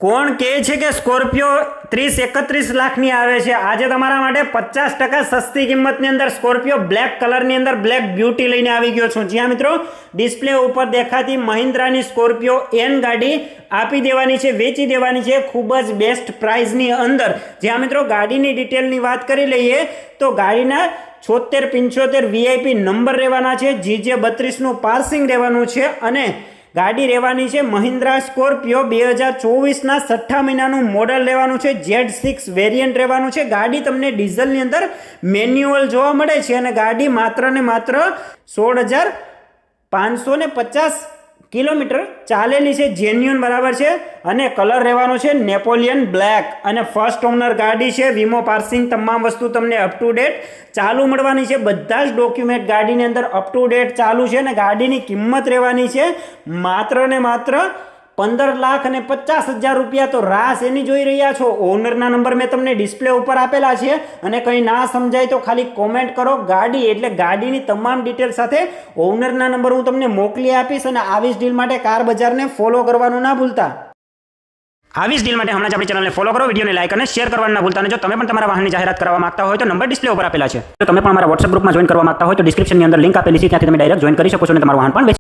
કોણ કહે છે કે સ્કોર્પિયો 30-31 લાખની આવે છે? આજે તમારા માટે 50% સસ્તી કિંમતની અંદર સ્કોર્પિયો બ્લેક કલરની અંદર બ્લેક બ્યુટી લઈને આવી ગયો છું. જ્યાં મિત્રો ડિસ્પ્લે ઉપર દેખાતી મહિન્દ્રાની સ્કોર્પિયો એન ગાડી આપી દેવાની છે, વેચી દેવાની છે ખૂબ જ બેસ્ટ પ્રાઇઝની અંદર. જ્યાં મિત્રો ગાડીની ડિટેલની વાત કરી લઈએ તો ગાડીના 76-75 વીઆઈપી નંબર રહેવાના છે, GJ32નું પાર્સિંગ રહેવાનું છે અને ગાડી રહેવાની છે મહિન્દ્રા સ્કોર્પિયો 2024ના 6 મહિનાનું મોડલ રહેવાનું છે, Z6 વેરિયન્ટ રહેવાનું છે. ગાડી તમને ડીઝલની અંદર મેન્યુઅલ જોવા મળે છે અને ગાડી માત્ર ને માત્ર 16,550 કિલોમીટર ચાલેલી છે, જેન્યુન બરાબર છે. અને કલર રહેવાનો છે નેપોલિયન બ્લેક અને ફર્સ્ટ ઓનર ગાડી છે. વીમો પાર્સિંગ તમામ વસ્તુ તમને અપ ટુ ડેટ ચાલુ મળવાની છે. બધા જ ડોક્યુમેન્ટ ગાડીની અંદર અપ ટુ ડેટ ચાલુ છે અને ગાડીની કિંમત રહેવાની છે માત્ર ને માત્ર 15,50,000 રૂપિયા. તો રાસ એની જોઈ રહ્યા છો. ઓનરના નંબર મેં તમને ડિસ્પ્લે ઉપર આપેલા છે અને કંઈ ના સમજાય તો ખાલી કોમેન્ટ કરો ગાડી, એટલે ગાડીની તમામ ડિટેલ સાથે ઓનરના નંબર હું તમને મોકલી આપીશ. અને આવી જ ડીલ માટે કાર બજારને ફોલો કરવાનું ના ભૂલતા. આવી જ ડીલ માટે હમણાં જ આપણી ચેનલને ફોલો કરો, વિડીયોને લાઈક અને શેર કરવાનું ના ભૂલતા. અને જો તમે પણ તમારા વાહનની જાહેરાત કરવા માંગતા હોય તો નંબર ડિસ્પ્લે ઉપર આપેલા છે. જો તમે પણ અમારા WhatsApp ગ્રુપમાં જોઈન કરવા માંગતા હોય તો ડિસ્ક્રિપ્શનની અંદર લિંક આપેલી છે, ત્યાંથી તમે ડાયરેક્ટ જોઈન કરી શકો છો અને તમારું વાહન પણ